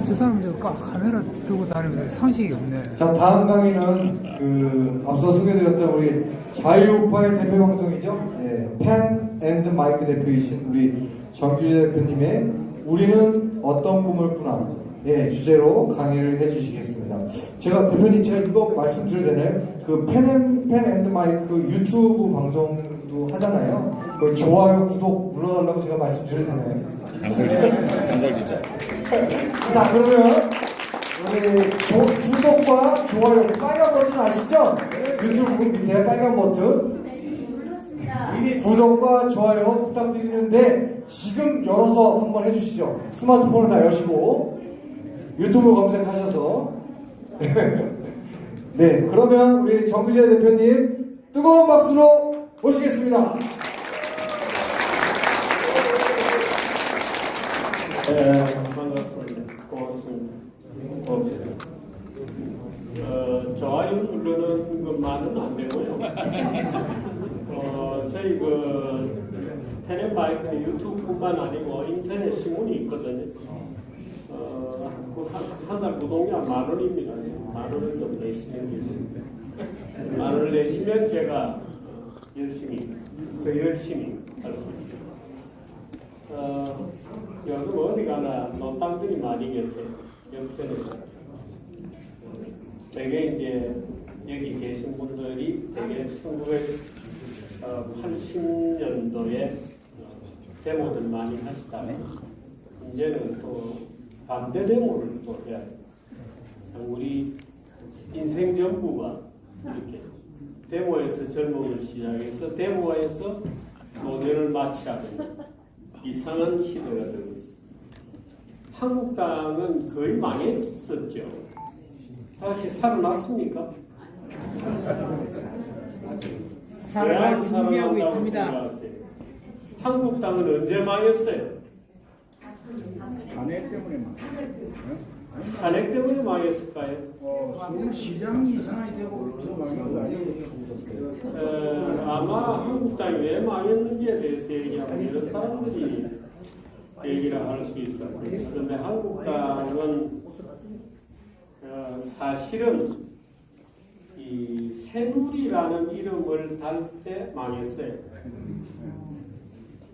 저 사람 저 카메라 들고 다니면서 상식이 없네. 자, 다음 강의는 앞서 소개드렸던 우리 자유우파의 대표 방송이죠. 펜 앤드 마이크 대표이신 우리 정규재 대표님의 우리는 어떤 꿈을 꾸나 주제로 강의를 해주시겠습니다. 제가 대표님 제가 이거 말씀드려도 되나요? 그 펜 앤드 마이크 유튜브 방송도 하잖아요. 그 좋아요, 구독 눌러달라고 제가 말씀드려도 되나요? 안 걸리죠. 자, 그러면 우리 구독과 좋아요 빨간 버튼 아시죠? 유튜브 밑에 빨간 버튼 구독과 좋아요 부탁드리는데 지금 열어서 한번 해주시죠. 스마트폰을 다 여시고 유튜브 검색하셔서 네, 그러면 우리 정규재 대표님 뜨거운 박수로 모시겠습니다. 네, 반갑습니다. 고맙습니다. 좋아요 누르는 것만은 안 되고요. 저희 펜앤마이크는 유튜브뿐만 아니고 인터넷 신문이 있거든요. 한 달 구독료 10,000원입니다. 10,000원 좀 내시면 되십니다. 10,000원을 내시면 제가 더 열심히 할 수 있습니다. 요즘 어디 가나 노땅들이 많이 계세요. 영천에서. 되게 이제 여기 계신 분들이 되게 1980년도에 데모들 많이 하시다가 이제는 또 반대 데모를 또 해야 돼요. 우리 인생 전부가 이렇게 데모에서 젊음을 시작해서 데모에서 노년을 마치야 되는 이상한 시대가 되고 있습니다. 한국당은 거의 망했었죠. 다시 살아났습니까? 살아날 준비하고 있습니다. 한국당은 언제 망했어요? 탄핵 때문에 탄핵 때문에 망했을까요? 서울시장이 이상하게 되고 더 망한 거 아니에요? 아마 한국당이 왜 망했는지에 대해서 얘기하면 여러 사람들이 얘기를 할 수 있어요. 그런데 한국당은 사실은 이 새누리라는 이름을 달 때 망했어요.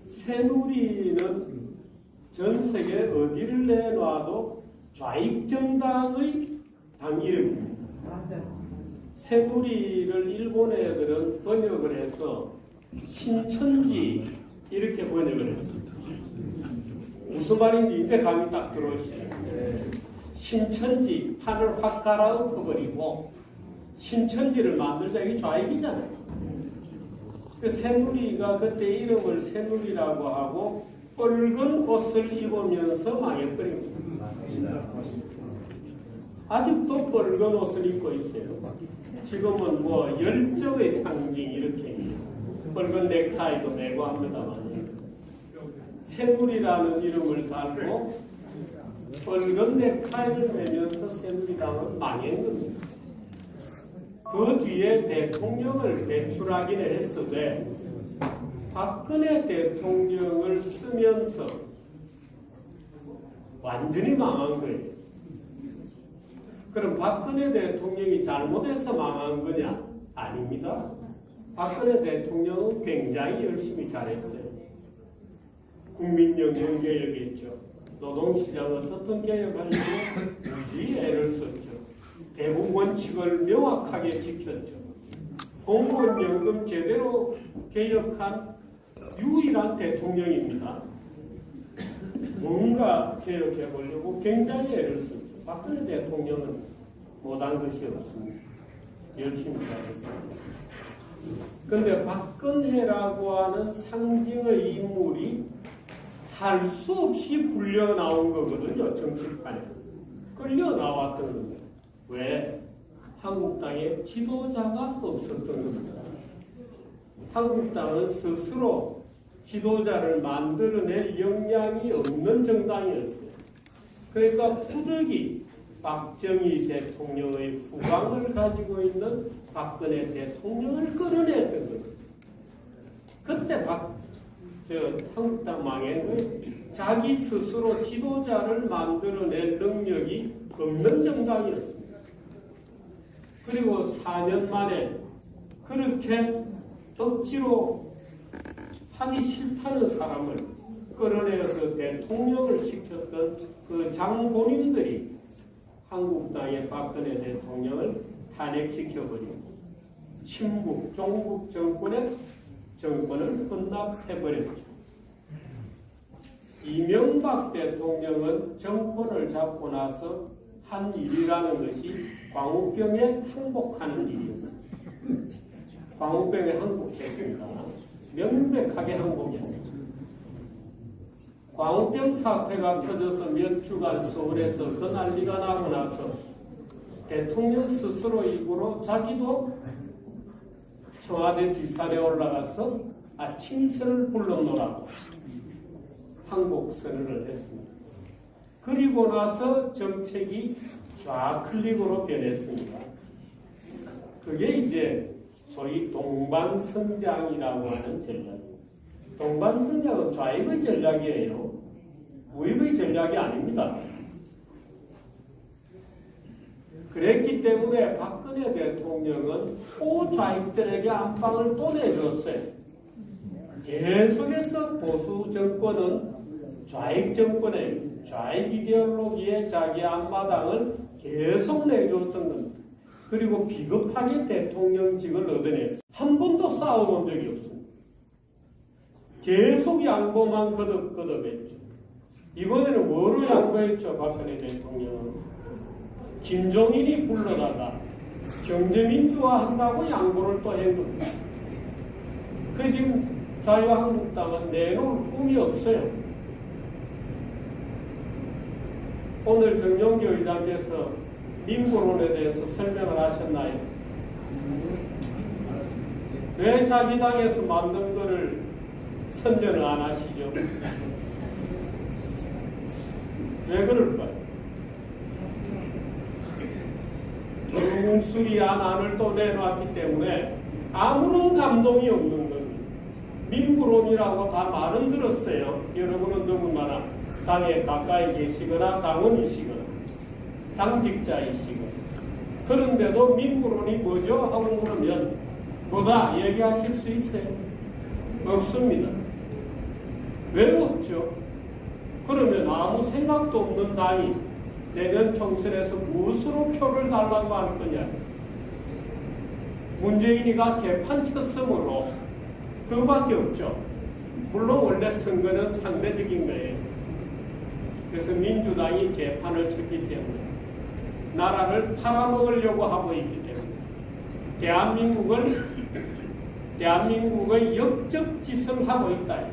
새누리는 전 세계 어디를 내놔도 좌익정당의 당 이름입니다. 새누리를 일본 애들은 번역을 해서 신천지 이렇게 번역을 했습니다. 무슨 말인지 이때 감이 딱 들어오시죠. 신천지 판을 확 갈아엎어버리고 신천지를 만들자 이게 좌익이잖아요. 그 새누리가 그때 이름을 새누리라고 하고 붉은 옷을 입으면서 망해버립니다. 아직도 붉은 옷을 입고 있어요. 지금은 뭐 열정의 상징 이렇게 붉은 넥타이도 메고 합니다만 새누리라는 이름을 달고 붉은 넥타이를 매면서 새누리당은 망한 겁니다. 그 뒤에 대통령을 배출하기는 했어도 박근혜 대통령을 쓰면서 완전히 망한 거예요. 그럼 박근혜 대통령이 잘못해서 망한 거냐? 아닙니다. 박근혜 대통령은 굉장히 열심히 잘했어요. 국민연금 개혁했죠. 노동시장 어떻든 개혁하려고 무지 애를 썼죠. 대북 원칙을 명확하게 지켰죠. 공무원연금 제대로 개혁한 유일한 대통령입니다. 뭔가 개혁해 보려고 굉장히 애를 썼죠. 박근혜 대통령은 못한 것이 없습니다. 열심히 잘했습니다. 그런데 박근혜라고 하는 상징의 인물이 할 수 없이 불려 나온 거거든요. 정치판에. 끌려 나왔던 겁니다. 왜? 한국당에 지도자가 없었던 겁니다. 한국당은 스스로 지도자를 만들어낼 역량이 없는 정당이었어요. 그러니까 후득이 박정희 대통령의 후광을 가지고 있는 박근혜 대통령을 끌어냈던 겁니다. 그때 한국당 망한 거예요. 자기 스스로 지도자를 만들어낼 능력이 없는 정당이었습니다. 그리고 4년 만에 그렇게 억지로 하기 싫다는 사람을 끌어내어서 대통령을 시켰던 그 장본인들이 한국당의 박근혜 대통령을 탄핵시켜버리고 친북, 종북 정권을 헌납해버렸죠. 이명박 대통령은 정권을 잡고 나서 한 일이라는 것이 광우병에 항복하는 일이었습니다. 광우병에 항복했습니다. 명백하게 항복했습니다. 광우병 사태가 터져서 몇 주간 서울에서 그 난리가 나고 나서 대통령 스스로 입으로 자기도 청와대 뒷산에 올라가서 아침 이슬을 불러놓으라고 항복선언을 했습니다. 그리고 나서 정책이 좌클릭으로 변했습니다. 그게 이제 소위 동반성장이라고 하는 전략입니다. 동반성장은 좌익의 전략이에요. 우익의 전략이 아닙니다. 그랬기 때문에 박근혜 대통령은 또 좌익들에게 안방을 또 내줬어요. 계속해서 보수 정권은 좌익 정권의 좌익 이데올로기에 자기 앞마당을 계속 내줬던 겁니다. 그리고 비겁하게 대통령직을 얻어냈어요. 한 번도 싸워본 적이 없습니다. 계속 양보만 거듭거듭했죠. 이번에는 뭐로 양보했죠? 박근혜 대통령은 김종인이 불러다가 경제민주화 한다고 양보를 또 한 겁니다. 그 지금 자유한국당은 내놓을 꿈이 없어요. 오늘 정용기 의장께서 민부론에 대해서 설명을 하셨나요? 왜 자기 당에서 만든 거를 선전을 안 하시죠? 왜 그럴까요? 두루뭉술이한 안을 또 내놨기 때문에 아무런 감동이 없는 겁니다. 민부론이라고 다 말은 들었어요. 여러분은 누구나 당에 가까이 계시거나 당원이시거나 당직자이시거나. 그런데도 민부론이 뭐죠? 하고 물으면 뭐다 얘기하실 수 있어요? 없습니다. 왜 없죠? 그러면 아무 생각도 없는 당이 내년 총선에서 무엇으로 표를 달라고 할 거냐? 문재인이가 개판 쳤으므로 그거밖에 없죠. 물론 원래 선거는 상대적인 거예요. 그래서 민주당이 개판을 쳤기 때문에 나라를 팔아먹으려고 하고 있기 때문에 대한민국의 역적 짓을 하고 있다.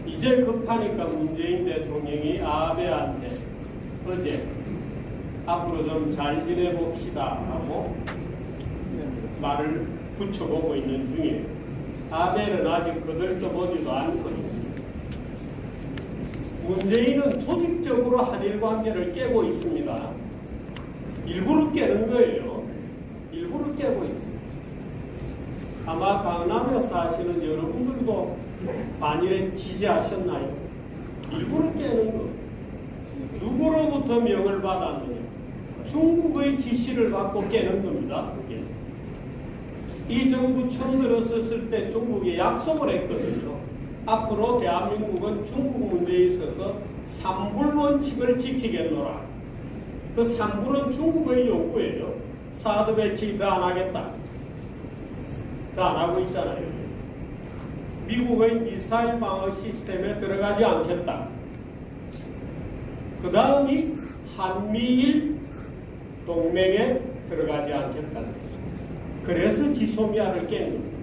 이제 급하니까 문재인 대통령이 아베한테 어제 앞으로 좀 잘 지내봅시다 하고 말을 붙여보고 있는 중이에요. 아베는 아직 거들떠보지도 않거든요. 문재인은 조직적으로 한일 관계를 깨고 있습니다. 일부러 깨는 거예요. 일부러 깨고 있습니다. 아마 강남에 사시는 여러분들도 만일에 지지하셨나요? 일부러 깨는 거. 누구로부터 명을 받았느냐? 중국의 지시를 받고 깨는 겁니다. 그게. 이 정부 처음 들어섰을 때 중국에 약속을 했거든요. 앞으로 대한민국은 중국 문제에 있어서 3불 원칙을 지키겠노라. 그 3불은 중국의 요구예요. 사드 배치 더 안 하겠다. 더 안 하고 있잖아요. 미국의 미사일 방어 시스템에 들어가지 않겠다. 그 다음이 한미일 동맹에 들어가지 않겠다. 그래서 지소미아를 깬 겁니다.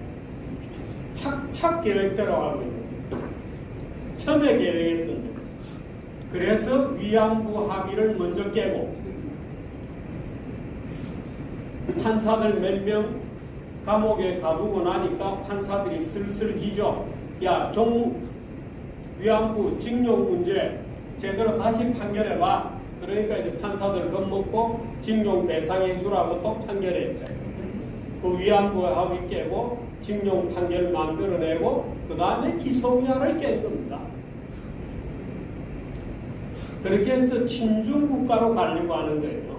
착착 계획대로 하고 있는 겁니다. 처음에 계획했던 겁니다. 그래서 위안부 합의를 먼저 깨고 판사들 몇 명 감옥에 가두고 나니까 판사들이 슬슬 기죠. 야, 위안부 징용 문제 제대로 다시 판결해봐. 그러니까 이제 판사들 겁먹고 징용 배상해 주라고 또 판결했죠. 그 위안부 합의 깨고 징용 판결 만들어내고 그 다음에 지소미아를 깬 겁니다. 그렇게 해서 친중 국가로 가려고 하는 거예요.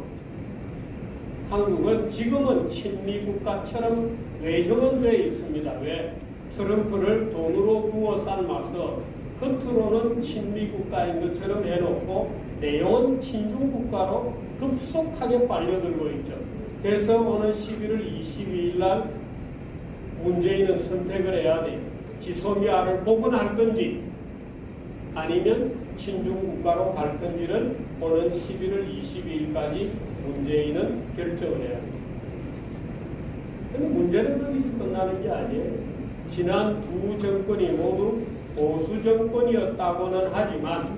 한국은 지금은 친미 국가처럼 외형은 되어 있습니다. 왜? 트럼프를 돈으로 구워 삶아서 겉으로는 친미 국가인 것처럼 해놓고 내용은 친중 국가로 급속하게 빨려들고 있죠. 그래서 오늘 11월 22일 날 문재인은 선택을 해야 돼요. 지소미아를 복원할 건지 아니면 친중 국가로 갈 건지를 오는 11월 22일까지 문재인은 결정을 해야 돼요. 근데 문제는 거기서 끝나는 게 아니에요. 지난 두 정권이 모두 보수 정권이었다고는 하지만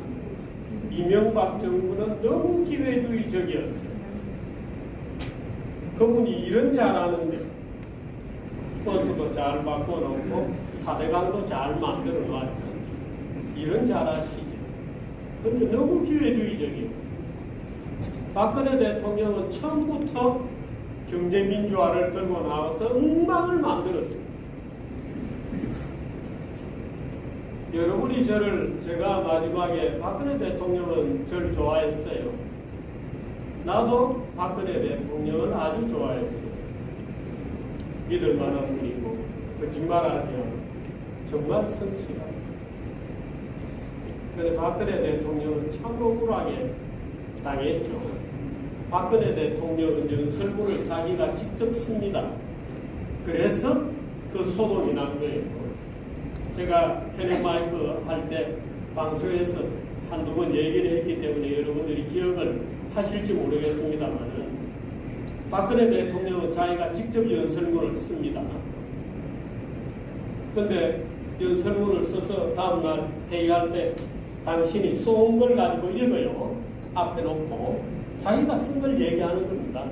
이명박 정부는 너무 기회주의적이었어요. 그분이 일은 잘하는데 버스도 잘 바꿔놓고 사대강도 잘 만들어 놨죠. 일은 잘하시죠. 그런데 너무 기회주의적이었어요. 박근혜 대통령은 처음부터 경제민주화를 들고 나와서 엉망을 만들었어요. 여러분이 제가 마지막에 박근혜 대통령은 저를 좋아했어요. 나도 박근혜 대통령을 아주 좋아했어요. 믿을 만한 분이고 거짓말하지 않고 정말 성실하고. 그런데 박근혜 대통령은 참 억울하게 당했죠. 박근혜 대통령은 연설문을 자기가 직접 씁니다. 그래서 그 소동이 난 거예요. 제가 테레마이크 할 때 방송에서 한두 번 얘기를 했기 때문에 여러분들이 기억을 하실지 모르겠습니다만은 박근혜 대통령은 자기가 직접 연설문을 씁니다. 근데 연설문을 써서 다음날 회의할 때 당신이 쏜 걸 가지고 읽어요. 앞에 놓고 자기가 쓴 걸 얘기하는 겁니다.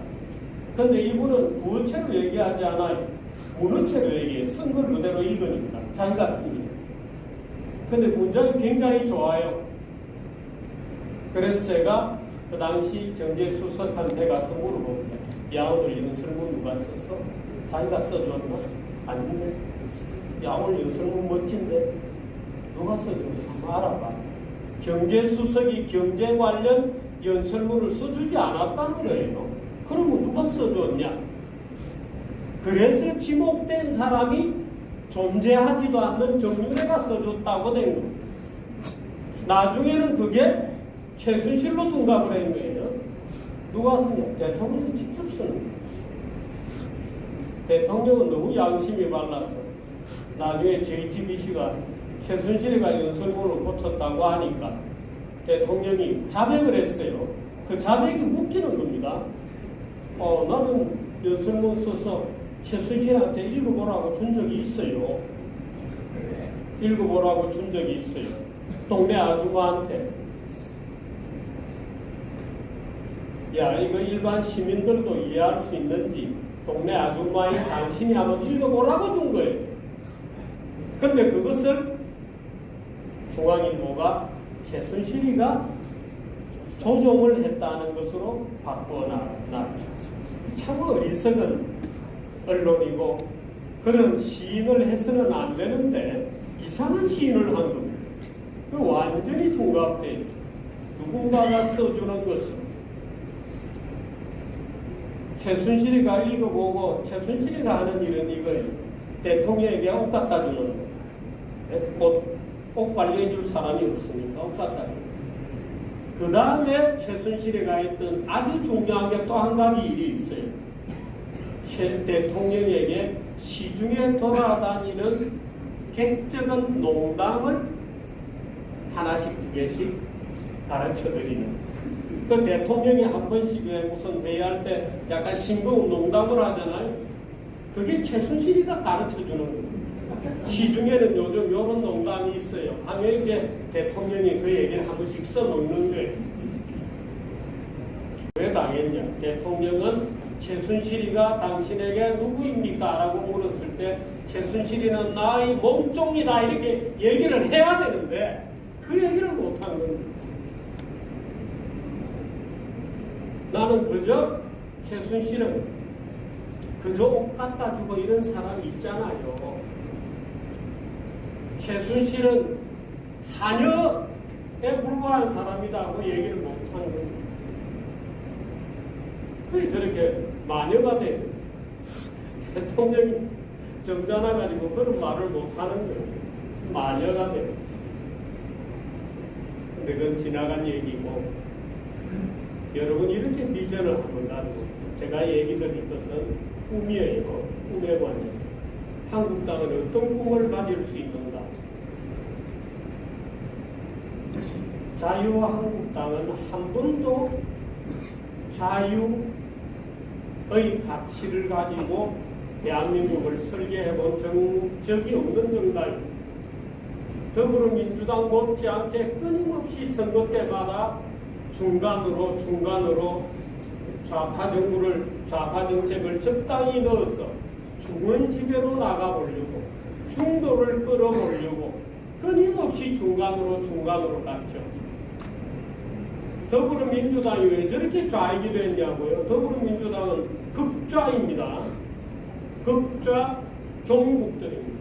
근데 이분은 구어체로 얘기하지 않아요. 문어체로 얘기해요. 쓴 걸 그대로 읽으니까 자기가 씁니다. 근데 문장이 굉장히 좋아요. 그래서 제가 그 당시 경제수석한테 가서 물어봅니다. 야, 오늘 연설문 누가 썼어? 자기가 써줬나? 아닌데. 야, 오늘 연설문 멋진데? 누가 써줬어? 한번 알아봐. 경제수석이 경제 관련 연설문을 써주지 않았다는 거예요. 그러면 누가 써줬냐? 그래서 지목된 사람이 존재하지도 않는 정윤회가 써줬다고 된 거예요. 나중에는 그게 최순실로 둔갑을 한 거예요. 누가 쓰냐? 대통령이 직접 쓰는 거예요. 대통령은 너무 양심이 발라서 나중에 JTBC가 최순실이가 연설문을 고쳤다고 하니까 대통령이 자백을 했어요. 그 자백이 웃기는 겁니다. 나는 연설문 써서 최순실한테 읽어보라고 준 적이 있어요. 읽어보라고 준 적이 있어요. 동네 아줌마한테. 야, 이거 일반 시민들도 이해할 수 있는지 동네 아줌마인 당신이 한번 읽어보라고 준 거예요. 근데 그것을 중앙일보가 최순실이가 조종을 했다는 것으로 바꿔놨죠. 참 어리석은 언론이고 그런 시인을 해서는 안 되는데 이상한 시인을 한 겁니다. 그 완전히 둔갑됐죠. 누군가가 써주는 것을 최순실이가 읽어보고 최순실이가 하는 일은 이거예요. 대통령에게 옷 갖다 주는 거예요. 옷 관리해줄 사람이 없으니까 옷 갖다 주는 거예요. 그 다음에 최순실이가 했던 아주 중요한 게 또 한 가지 일이 있어요. 최 대통령에게 시중에 돌아다니는 객적은 농담을 하나씩 두 개씩 가르쳐 드리는. 그 대통령이 한 번씩 무슨 회의할 때 약간 싱거운 농담을 하잖아요. 그게 최순실이가 가르쳐 주는 거예요. 시중에는 요즘 이런 농담이 있어요. 하면 이제 대통령이 그 얘기를 한 번씩 써놓는 거예요. 왜 당했냐? 대통령은 최순실이가 당신에게 누구입니까? 라고 물었을 때 최순실이는 나의 몸종이다 이렇게 얘기를 해야 되는데 그 얘기를 못한 겁니다. 나는 그저 최순실은 그저 옷 갖다 주고 이런 사람이 있잖아요. 최순실은 한여 불과한 사람이다고 얘기를 못하는 거예요. 그게 저렇게 마녀가 돼. 대통령이 점잖아 가지고 그런 말을 못하는 거예요. 마녀가 돼. 근데 그건 지나간 얘기고, 여러분 이렇게 비전을 한번 가지고 제가 얘기 드릴 것은 꿈이에요. 꿈에 관해서 한국당은 어떤 꿈을 가질 수 있는가. 자유한국당은 한 번도 자유의 가치를 가지고 대한민국을 설계해 본 적이 없는 정당입니다. 더불어민주당 못지않게 끊임없이 선거 때마다 중간으로 좌파 정책을 적당히 넣어서 중원지대로 나가보려고, 중도를 끌어보려고 끊임없이 중간으로 갔죠. 더불어민주당이 왜 저렇게 좌익이 됐냐고요? 더불어민주당은 극좌입니다. 극좌 종북들입니다.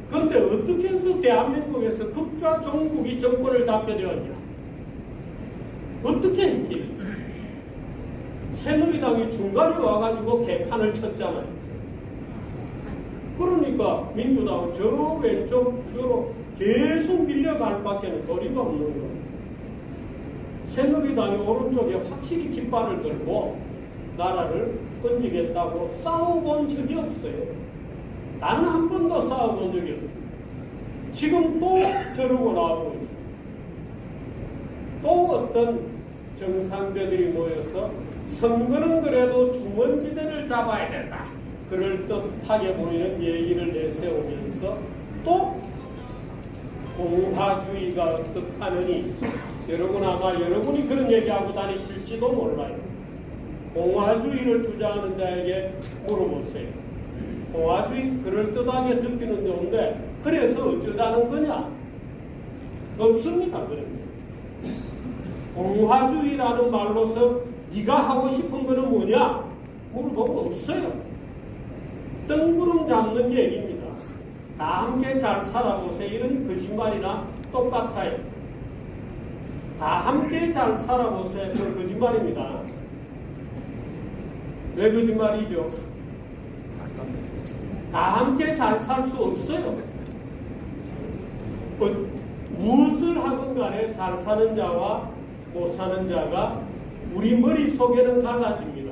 그런데 어떻게 해서 대한민국에서 극좌 종북이 정권을 잡게 되었냐? 어떻게 했길래? 새누리당이 중간에 와가지고 개판을 쳤잖아요. 그러니까 민주당은 저 왼쪽으로 계속 밀려갈 밖에는 거리가 없는 거예요. 새누리당이 오른쪽에 확실히 깃발을 들고 나라를 건지겠다고 싸워본 적이 없어요. 단 한 번도 싸워본 적이 없어요. 지금 또 저러고 나오고 있어요. 또 어떤 정상들이 모여서 선거는 그래도 중원지대를 잡아야 된다. 그럴듯하게 보이는 얘기를 내세우면서 또 공화주의가 어떻다느니, 여러분 아마 여러분이 그런 얘기하고 다니실지도 몰라요. 공화주의를 주장하는 자에게 물어보세요. 공화주의 그럴듯하게 듣기는 좋은데 그래서 어쩌자는 거냐? 없습니다. 그런 게. 공화주의라는 말로서 네가 하고 싶은 거는 뭐냐? 물어보면 없어요. 뜬구름 잡는 얘기입니다. 다 함께 잘 살아보세요. 이런 거짓말이나 똑같아요. 다 함께 잘 살아보세요. 그 거짓말입니다. 왜 거짓말이죠? 다 함께 잘 살 수 없어요. 무엇을 하든 간에 잘 사는 자와 못 사는 자가 우리 머릿속에는 달라집니다.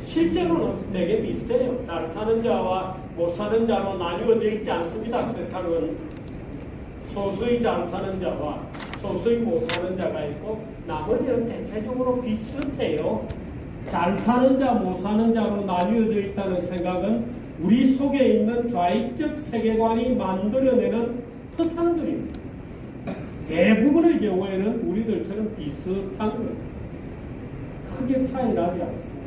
실제로는 되게 비슷해요. 잘 사는 자와 못 사는 자로 나뉘어져 있지 않습니다. 세상은 소수의 잘 사는 자와 소수의 못 사는 자가 있고 나머지는 대체적으로 비슷해요. 잘 사는 자, 못 사는 자로 나뉘어져 있다는 생각은 우리 속에 있는 좌익적 세계관이 만들어내는 토상들입니다. 대부분의 경우에는 우리들처럼 비슷한 거예요. 크게 차이 나지 않습니다.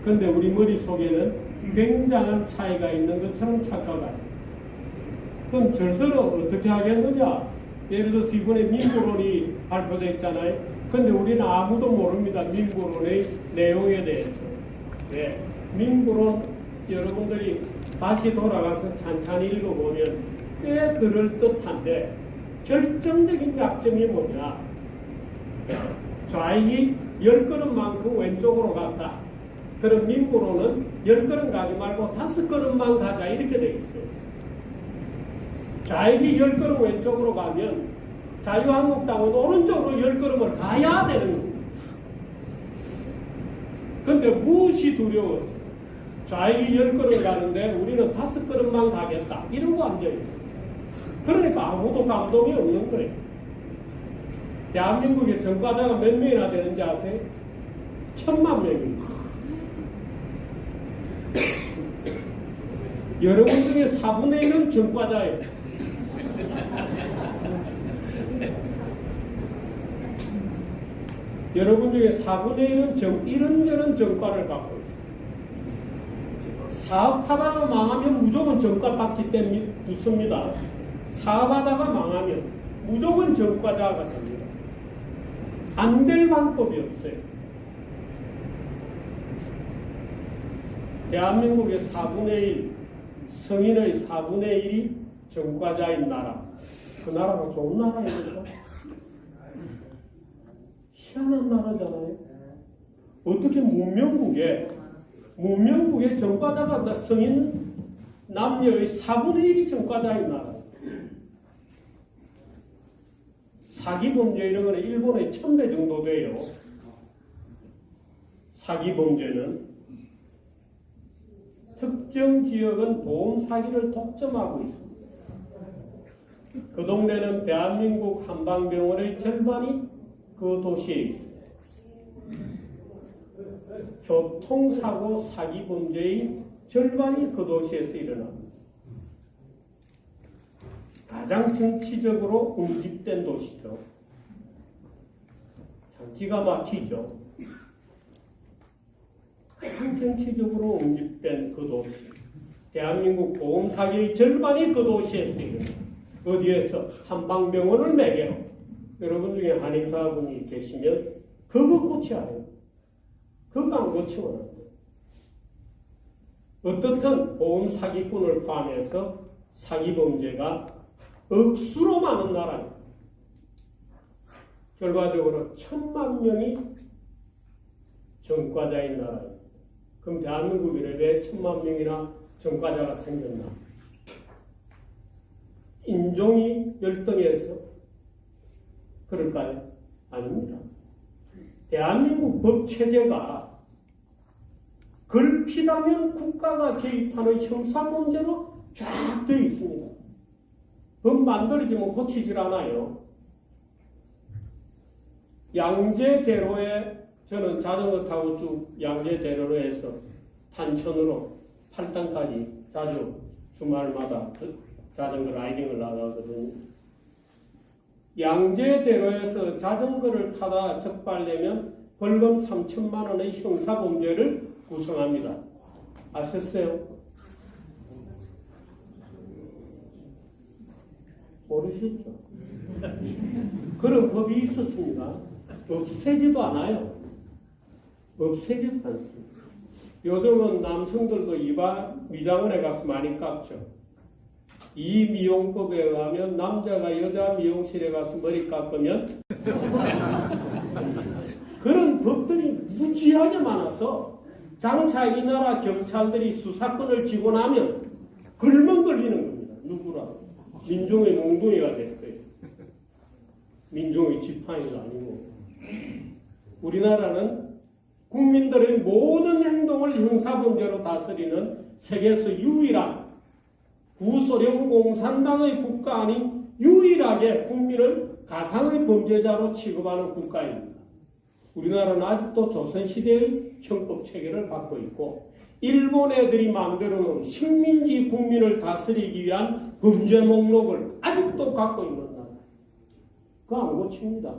그런데 우리 머릿속에는 굉장한 차이가 있는 것처럼 착각해요. 그럼 절대로 어떻게 하겠느냐? 예를 들어서 이번에 민부론이 발표됐잖아요. 근데 우리는 아무도 모릅니다. 민부론의 내용에 대해서. 네. 민부론 여러분들이 다시 돌아가서 찬찬히 읽어보면 꽤 그럴듯한데 결정적인 약점이 뭐냐? 좌익이 10걸음만큼 왼쪽으로 갔다. 그럼 민부론은 10걸음 가지 말고 5걸음만 가자 이렇게 돼 있어요. 좌익이 10걸음 왼쪽으로 가면 자유한국당은 오른쪽으로 10걸음을 가야 되는 겁니다. 그런데 무엇이 두려워서 좌익이 10걸음 가는데 우리는 5걸음만 가겠다 이러고 앉아있어요. 그러니까 아무도 감동이 없는 거예요. 대한민국의 전과자가 몇 명이나 되는지 아세요? 1000만 명입니다. 여러분 중에 4분의 1은 전과자예요. 여러분 중에 4분의 1은 이런저런 전과를 갖고 있어요. 사업하다가 망하면 무조건 전과 딱지 때문에 붙습니다. 사업하다가 망하면 무조건 전과자가 됩니다. 안 될 방법이 없어요. 대한민국의 4분의 1, 성인의 4분의 1이 전과자인 나라. 그 나라가 좋은 나라입니까? 희한한 나라잖아요. 어떻게 문명국의 전과자가 성인 남녀의 4분의 1이 전과자인 나라. 사기 범죄 이런 거는 일본의 1000배 정도 돼요. 사기 범죄는 특정 지역은 보험 사기를 독점하고 있습니다. 그 동네는 대한민국 한방병원의 절반이 그 도시에 있습니다. 교통사고 사기 범죄의 절반이 그 도시에서 일어납니다. 가장 정치적으로 응집된 도시죠. 참 기가 막히죠. 가장 정치적으로 응집된 그 도시. 대한민국 보험사기의 절반이 그 도시에서 일어납니다. 어디에서? 한방병원을 매개로. 여러분 중에 한의사분이 계시면 그거 고쳐야 해요. 그거 안 고치면 안 돼요. 어떻든 보험 사기꾼을 포함해서 사기 범죄가 억수로 많은 나라입니다. 결과적으로 1000만 명이 전과자인 나라입니다. 그럼 대한민국에 왜 1000만 명이나 전과자가 생겼나? 인종이 열등해서 그럴까요? 아닙니다. 대한민국 법체제가 걸핏하면 국가가 개입하는 형사범죄로 쫙 되어 있습니다. 법 만들어지면 고치질 않아요. 양재대로에 저는 자전거 타고 쭉 양재대로로 해서 탄천으로 팔당까지 자주 주말마다 자전거 라이딩을 나가거든요. 양재대로에서 자전거를 타다 적발되면 벌금 3천만 원의 형사범죄를 구성합니다. 아셨어요? 모르셨죠? 그런 법이 있었습니다. 없애지도 않아요. 없애지도 않습니다. 요즘은 남성들도 미장원에 가서 많이 깎죠. 이 미용법에 의하면 남자가 여자 미용실에 가서 머리 깎으면 그런 법들이 무지하게 많아서 장차 이 나라 경찰들이 수사권을 쥐고 나면 글만 걸리는 겁니다. 누구라도. 민중의 몽둥이가 될 거예요. 민중의 지팡이가 아니고. 우리나라는 국민들의 모든 행동을 형사범죄로 다스리는 세계에서 유일한 구소련 공산당의 국가 아닌 유일하게 국민을 가상의 범죄자로 취급하는 국가입니다. 우리나라는 아직도 조선시대의 형법체계를 갖고 있고 일본 애들이 만들어놓은 식민지 국민을 다스리기 위한 범죄 목록을 아직도 갖고 있는 나라. 그거 안 고칩니다.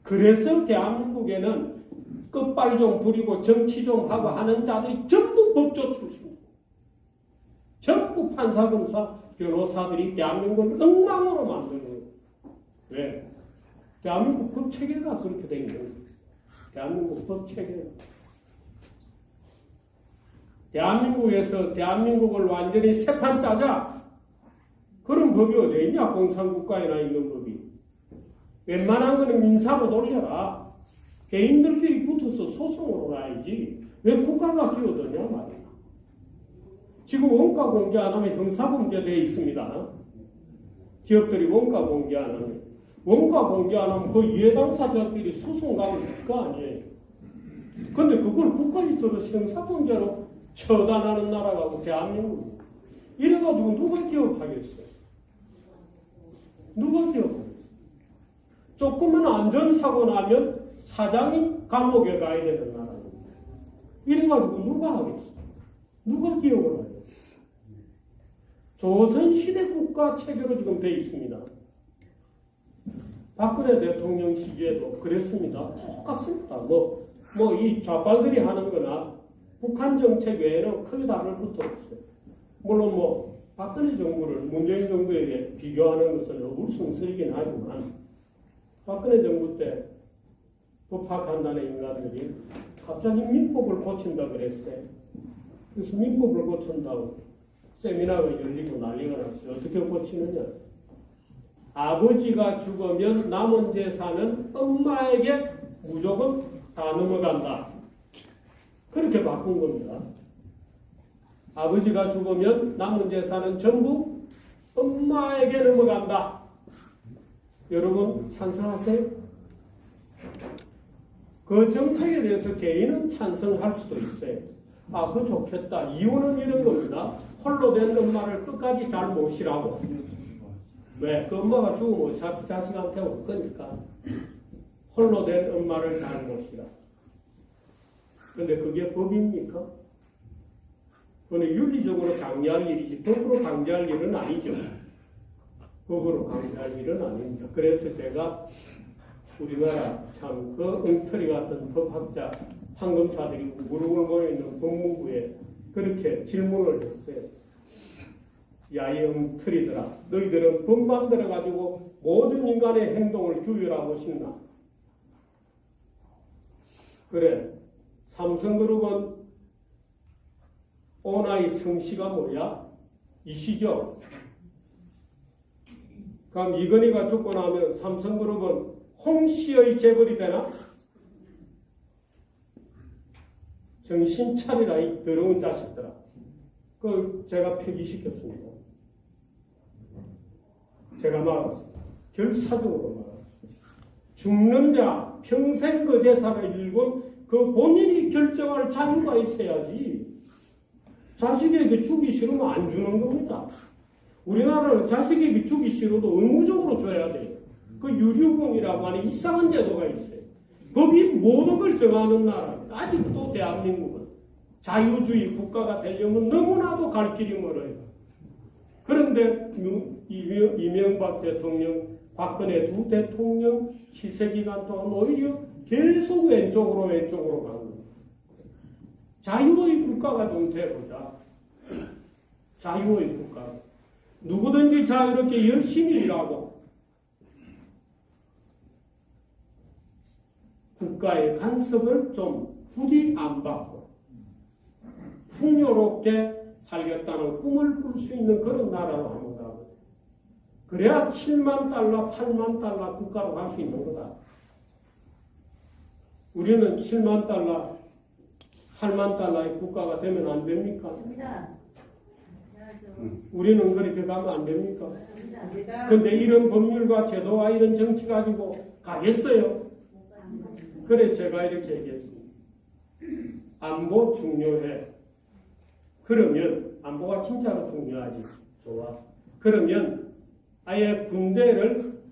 그래서 대한민국에는 끝발 좀 부리고 정치 좀 하고 하는 자들이 전부 법조 출신입니다. 전부 판사, 검사, 변호사들이 대한민국을 엉망으로 만드는 거예요. 왜? 대한민국 법체계가 그렇게 된 거예요. 대한민국 법체계. 대한민국에서 대한민국을 완전히 세판 짜자. 그런 법이 어디 있냐? 공산국가에나 있는 법이. 웬만한 거는 민사로 돌려라. 개인들끼리 붙어서 소송으로 가야지. 왜 국가가 끼어드냐 말이야. 지금 원가 공개 안 하면 형사범죄 되어 있습니다. 기업들이 원가 공개 안 하면. 원가 공개 안 하면 그 이해 당사자들이 소송 가면 될 거 아니에요. 근데 그걸 국가에 들어서 형사범죄로 처단하는 나라가 대한민국. 이래가지고 누가 기업하겠어요? 누가 기업하겠어요? 조금만 안전사고 나면 사장이 감옥에 가야 되는 나라입니다. 이래가지고 누가 하겠어요? 누가 기업을 하겠어요? 조선시대 국가 체계로 지금 되어 있습니다. 박근혜 대통령 시기에도 그랬습니다. 똑같습니다. 이 좌빨들이 하는 거나 북한 정책 외에는 크게 다를 것도 없어요. 물론 박근혜 정부를 문재인 정부에게 비교하는 것은 어불성설이긴 하지만 박근혜 정부 때 법학한다는 인간들이 갑자기 민법을 고친다 그랬어요. 그래서 민법을 고친다고 세미나가 열리고 난리가 났어요. 어떻게 고치느냐? 아버지가 죽으면 남은 재산은 엄마에게 무조건 다 넘어간다. 그렇게 바꾼 겁니다. 아버지가 죽으면 남은 재산은 전부 엄마에게 넘어간다. 여러분 찬성하세요? 그 정책에 대해서 개인은 찬성할 수도 있어요. 아, 그거 좋겠다. 이유는 이런 겁니다. 홀로 된 엄마를 끝까지 잘 모시라고. 왜? 그 엄마가 죽으면 어차피 자식한테 올 거니까. 홀로 된 엄마를 잘 모시라. 근데 그게 법입니까? 그건 윤리적으로 강요할 일이지 법으로 강제할 일은 아니죠. 법으로 강제할 일은 아닙니다. 그래서 제가 우리나라 참 그 엉터리 같은 법학자 판검사들이 무릎을 모여있는 법무부에 그렇게 질문을 했어요. 야, 이 엉터리들아, 너희들은 법 만들어가지고 모든 인간의 행동을 규율하고 싶나? 그래, 삼성그룹은 오나이 성씨가 뭐야? 이시죠? 그럼 이건희가 죽고 나면 삼성그룹은 홍씨의 재벌이 되나? 정신 차리라, 이 더러운 자식들아. 그걸 제가 폐기시켰습니다. 제가 말았습니다. 결사적으로 말았습니다. 죽는 자, 평생 그 재산을 일군 그 본인이 결정할 자유가 있어야지. 자식에게 주기 싫으면 안 주는 겁니다. 우리나라는 자식에게 주기 싫어도 의무적으로 줘야 돼요. 그 유류공이라고 하는 이상한 제도가 있어요. 법이 모든 걸 정하는 나라입니다. 아직도 대한민국은 자유주의 국가가 되려면 너무나도 갈 길이 멀어요. 그런데 이명박 대통령, 박근혜 두 대통령 시세기간 동안 오히려 계속 왼쪽으로 가는 거예요. 자유의 국가가 좀 돼보자. 자유의 국가. 누구든지 자유롭게 열심히 일하고 국가의 간섭을 좀 부디 안 받고 풍요롭게 살겠다는 꿈을 꿀 수 있는 그런 나라로 한번 가보자. 그래야 7만 달러, 8만 달러 국가로 갈 수 있는 거다. 우리는 7만 달러, 8만 달러의 국가가 되면 안 됩니까? 우리는 그렇게 가면 안 됩니까? 근데 이런 법률과 제도와 이런 정치 가지고 가겠어요? 그래 제가 이렇게 얘기했습니다. 안보 중요해. 그러면 안보가 진짜로 중요하지. 좋아. 그러면 아예 군대를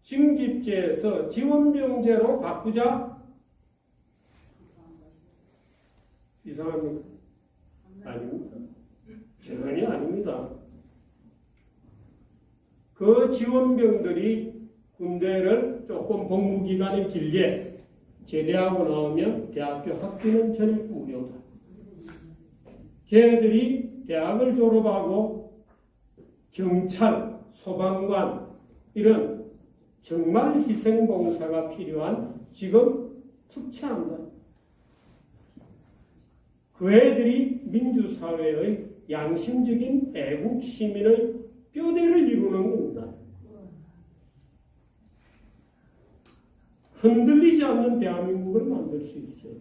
징집제에서 지원병제로 바꾸자. 이상합니까? 아닙니다. 전혀 아닙니다. 그 지원병들이 군대를 조금 복무기간이 길게 제대하고 나오면 대학교 학비는 전액 무료다. 걔들이 대학을 졸업하고 경찰, 소방관 이런 정말 희생봉사가 필요한 직업 특채한다. 그 애들이 민주사회의 양심적인 애국 시민의 뼈대를 이루는 겁니다. 흔들리지 않는 대한민국을 만들 수 있어요.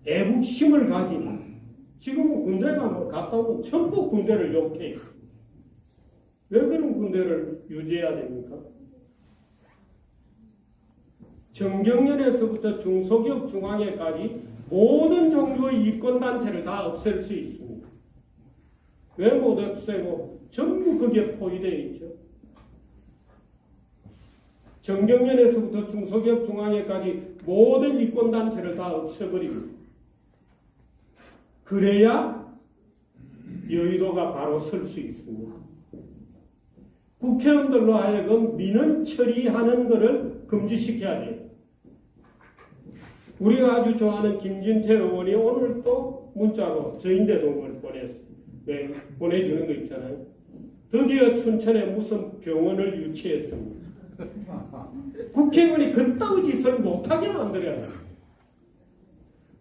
애국심을 가진 지금은 군대 가면 갔다 오면 전부 군대를 욕해요. 왜 그런 군대를 유지해야 됩니까? 정경련에서부터 중소기업 중앙회까지 모든 종류의 이권단체를 다 없앨 수 있습니다. 왜 못 없애고 전부 그게 포위되어 있죠. 정경련에서부터 중소기업 중앙회까지 모든 이권단체를 다 없애버립니다. 그래야 여의도가 바로 설 수 있습니다. 국회의원들로 하여금 민원 처리하는 것을 금지시켜야 돼요. 우리가 아주 좋아하는 김진태 의원이 오늘 또 문자로 저인대동을 보냈어요. 네, 보내주는 거 있잖아요. 드디어 춘천에 무슨 병원을 유치했습니다. 국회의원이 그따위 짓을 못하게 만들어야 돼요.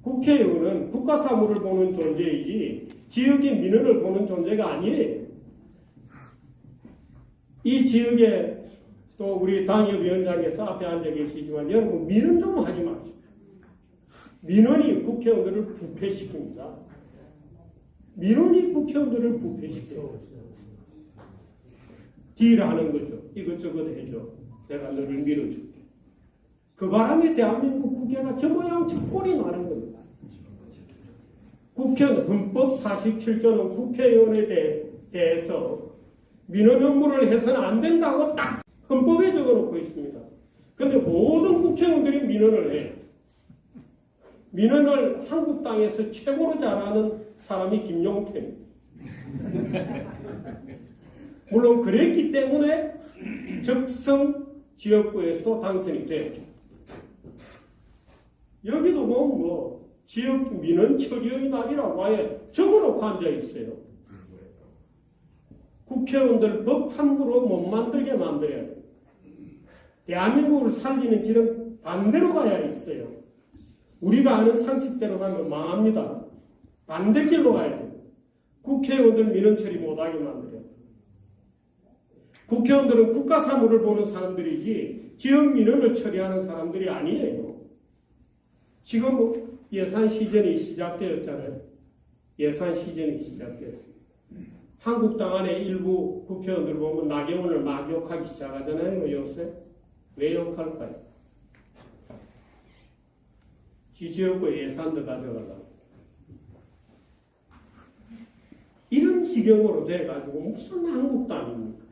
국회의원은 국가 사무를 보는 존재이지 지역의 민원을 보는 존재가 아니에요. 이 지역에 또 우리 당협위원장께서 앞에 앉아 계시지만 여러분 민원 좀 하지 마십시오. 민원이 국회의원들을 부패시킵니다. 민원이 국회의원들을 부패시켜요. 딜하는 거죠. 이것저것 해줘. 내가 너를 밀어줄게. 그 바람에 대한민국 국회가 저 모양 저 꼴이 나는 겁니다. 국회는 헌법 47조는 국회의원에 대해서 민원 업무를 해서는 안 된다고 딱 헌법에 적어놓고 있습니다. 그런데 모든 국회의원들이 민원을 해요. 민원을 한국 땅에서 최고로 잘하는 사람이 김용태입니다. 물론 그랬기 때문에 적성 지역구에서도 당선이 되었죠. 여기도 뭐 지역 민원 처리의 날이라고 아예 적어놓고 앉아 있어요. 국회의원들 법 함부로 못 만들게 만들어야 돼요. 대한민국을 살리는 길은 반대로 가야 있어요. 우리가 아는 상식대로 가면 망합니다. 반대길로 가야 돼요. 국회의원들 민원 처리 못하게 만들어야 돼요. 국회의원들은 국가 사무를 보는 사람들이지 지역 민원을 처리하는 사람들이 아니에요. 지금 예산 시즌이 시작되었잖아요. 예산 시즌이 시작되었습니다. 한국당 안에 일부 국회의원들 보면 나경원을 막 욕하기 시작하잖아요. 요새. 왜 욕할까요? 지지역구 예산도 가져가려고. 이런 지경으로 돼가지고 무슨 한국당입니까?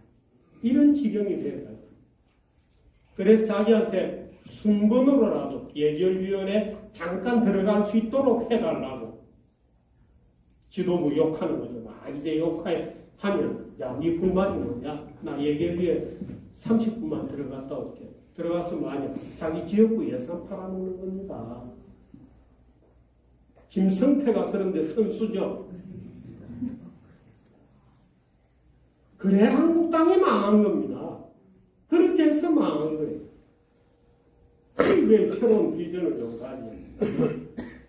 이런 지경이 돼가지고. 그래서 자기한테 순번으로라도 예결위원회 잠깐 들어갈 수 있도록 해달라고 지도부 욕하는 거죠. 이제 욕하면 네 불만이 뭐냐? 나 예결위에 30분만 들어갔다 올게. 들어가서 만약 자기 지역구 예산 팔아먹는 겁니다. 김성태가 그런데 선수죠. 그래 한국당이 망한 겁니다. 그렇게 해서 망한 거예요. 왜 새로운 비전을 좀 가지냐.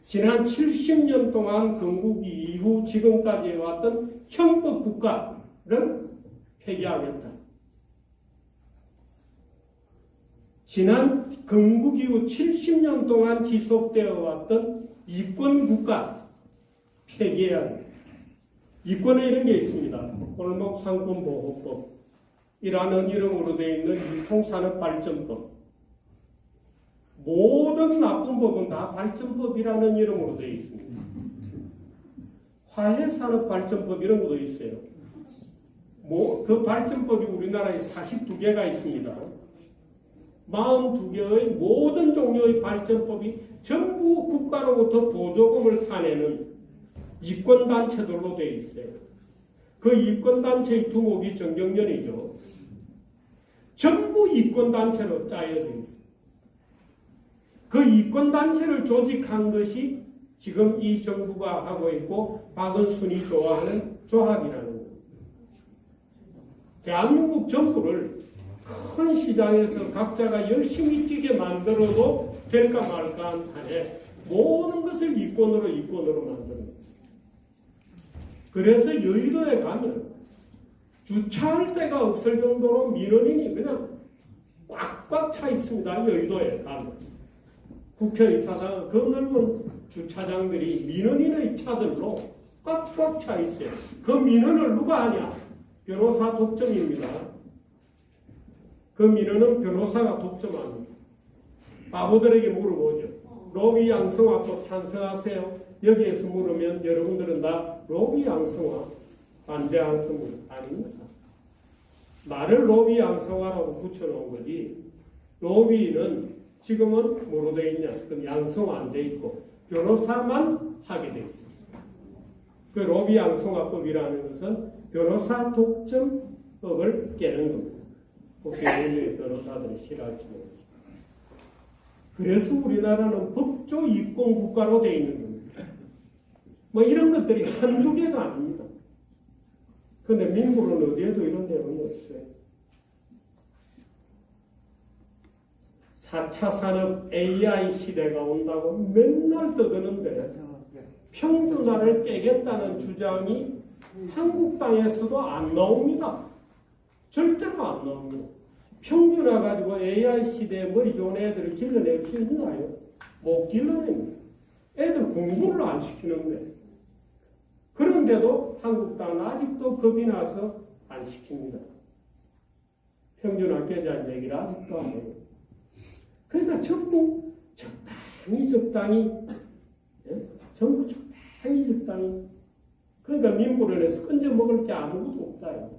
지난 70년 동안 건국이 이후 지금까지 해왔던 형법 국가를 폐기하겠다. 지난 건국 이후 70년 동안 지속되어 왔던 이권 국가 폐기해야 합니다. 이권에 이런 게 있습니다. 골목상권보호법이라는 이름으로 되어 있는 유통산업발전법. 모든 나쁜 법은 다 발전법이라는 이름으로 되어 있습니다. 화해산업발전법 이런 것도 있어요. 그 발전법이 우리나라에 42개가 있습니다. 42개의 모든 종류의 발전법이 전부 국가로부터 보조금을 타내는 이권단체들로 되어 있어요. 그 이권단체의 두목이 정경련이죠. 전부 이권단체로 짜여져 있어요. 그 이권단체를 조직한 것이 지금 이 정부가 하고 있고 박은순이 좋아하는 조합이라는 거예요. 대한민국 정부를 큰 시장에서 각자가 열심히 뛰게 만들어도 될까 말까 한 판에 모든 것을 이권으로 만드는 거예요. 그래서 여의도에 가면 주차할 데가 없을 정도로 민원인이 그냥 꽉꽉 차 있습니다. 여의도에 가면. 국회의사당 그 넓은 주차장들이 민원인의 차들로 꽉꽉 차 있어요. 그 민원을 누가 하냐? 변호사 독점입니다. 그 민원은 변호사가 독점합니다. 바보들에게 물어보죠. 로비 양성화법 찬성하세요? 여기에서 물으면 여러분들은 다 로비 양성화 반대할 겁니다. 아닙니다. 말을 로비 양성화라고 붙여놓은 거지. 로비는 지금은 뭐로 되어 있냐? 그럼 양성화 안 돼 있고 변호사만 하게 되어 있습니다. 그 로비 양성화법이라는 것은 변호사 독점법을 깨는 겁니다. 혹시 우리 변호사들이 싫어할지 모르겠습니다. 그래서 우리나라는 법조 이권 국가로 되어 있는 겁니다. 뭐 이런 것들이 한두 개가 아닙니다. 그런데 민국은 어디에도 이런 내용이 없어요. 4차 산업 AI 시대가 온다고 맨날 떠드는데 평준화를 깨겠다는 주장이 한국 땅에서도 안 나옵니다. 절대로 안 나옵니다. 평균화 가지고 AI 시대에 머리 좋은 애들을 길러낼 수 있나요? 못 길러냅니다. 애들 공부를 안 시키는데. 그런데도 한국당은 아직도 겁이 나서 안 시킵니다. 평균화 계좌 얘기를 아직도 안 해요. 그러니까 전부 적당히 예? 전부 적당히 그러니까 민물원에서 건져 먹을 게 아무것도 없다요.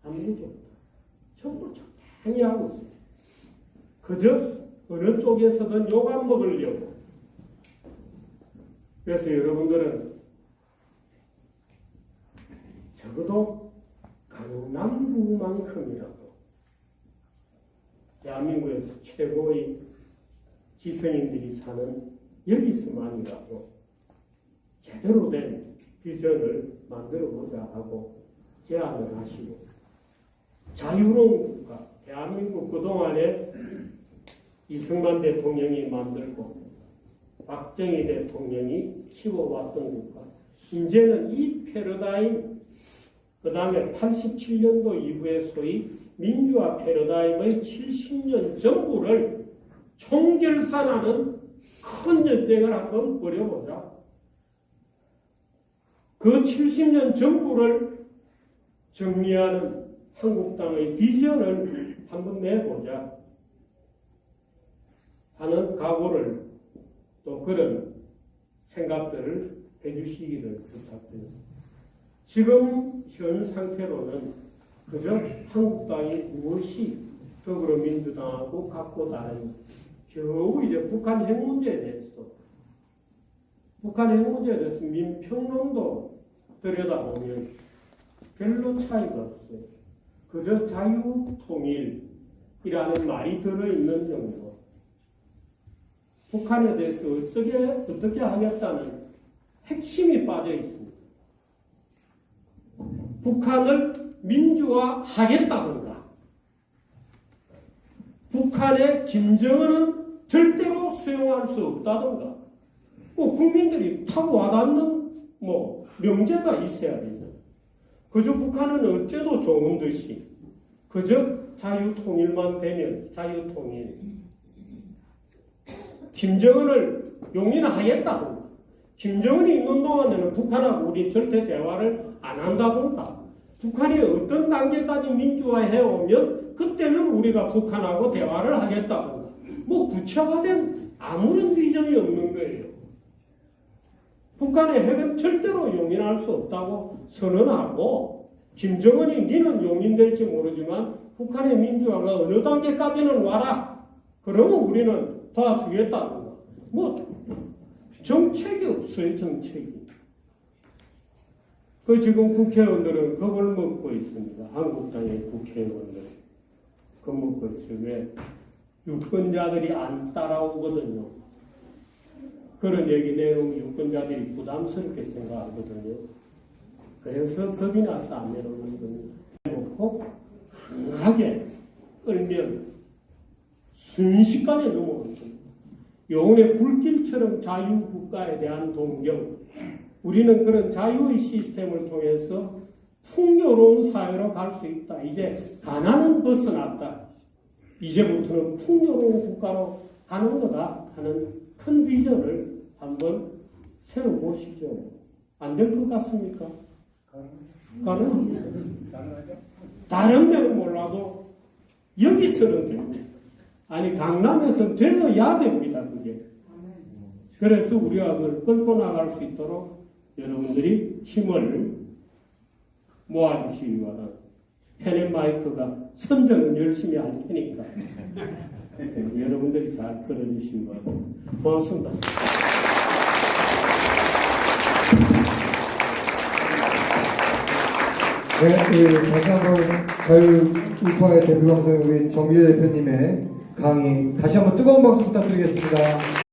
아무것도 없다. 전부 적당히 하고 있어요. 그저 어느 쪽에서든 욕 안 먹으려고. 그래서 여러분들은 적어도 강남구만큼이라도 대한민국에서 최고의 지성인들이 사는 여기서만이라도 제대로 된 비전을 만들어보자 하고 제안을 하시고 자유로운 국가, 대한민국 그동안에 이승만 대통령이 만들고 박정희 대통령이 키워왔던 국가, 이제는 이 패러다임, 그 다음에 87년도 이후에 소위 민주화 패러다임의 70년 전부를 총결산하는 큰 전쟁을 한번 벌여보자. 그 70년 전부를 정리하는 한국당의 비전을 한번 내보자 하는 각오를 또 그런 생각들을 해주시기를 부탁드립니다. 지금 현 상태로는 그저 한국당이 무엇이 더불어민주당하고 갖고 다른 겨우 이제 북한 핵 문제에 대해서도 북한 핵 문제에 대해서 민평론도 들여다보면 별로 차이가 없어요. 그저 자유통일이라는 말이 들어있는 정도. 북한에 대해서 어떻게 하겠다는 핵심이 빠져 있습니다. 북한을 민주화하겠다든가, 북한의 김정은은 절대로 수용할 수 없다든가, 국민들이 타고 와닿는 명제가 있어야 되잖아요. 그저 북한은 어째도 좋은 듯이 그저 자유통일만 되면 자유통일, 김정은을 용인하겠다든가, 김정은이 있는 동안에는 북한하고 우리 절대 대화를 안 한다든가, 북한이 어떤 단계까지 민주화해 오면 그때는 우리가 북한하고 대화를 하겠다든가, 구체화된 아무런 비전이 없는 거예요. 북한의 핵은 절대로 용인할 수 없다고 선언하고, 김정은이 니는 용인될지 모르지만 북한의 민주화가 어느 단계까지는 와라. 그러면 우리는 도와주겠다든가. 정책이 없어요, 정책이. 지금 국회의원들은 겁을 먹고 있습니다. 한국당의 국회의원들. 겁먹고 있어요. 왜? 유권자들이 안 따라오거든요. 그런 얘기 내용 유권자들이 부담스럽게 생각하거든요. 그래서 겁이 나서 안 내려오거든요. 놓고 강하게 끌면 순식간에 넘어오거든요. 영혼의 불길처럼 자유국가에 대한 동경, 우리는 그런 자유의 시스템을 통해서 풍요로운 사회로 갈 수 있다. 이제 가난은 벗어났다. 이제부터는 풍요로운 국가로 가는 거다 하는 큰 비전을 한번 세워보시죠. 안 될 것 같습니까? 가능합니다. 다른 데는 몰라도 여기서는 됩니다. 아니, 강남에서는 되어야 됩니다. 그게. 그래서 우리가 그걸 끌고 나갈 수 있도록 여러분들이 힘을 모아주시기 바랍니다. 펜앤마이크가 선전은 열심히 할 테니까 여러분들이 잘 끌어주시기 바랍니다. 고맙습니다. 네, 다시 한번 자유우파의 대표방송 우리 정규재 대표님의 강의 다시 한번 뜨거운 박수 부탁드리겠습니다.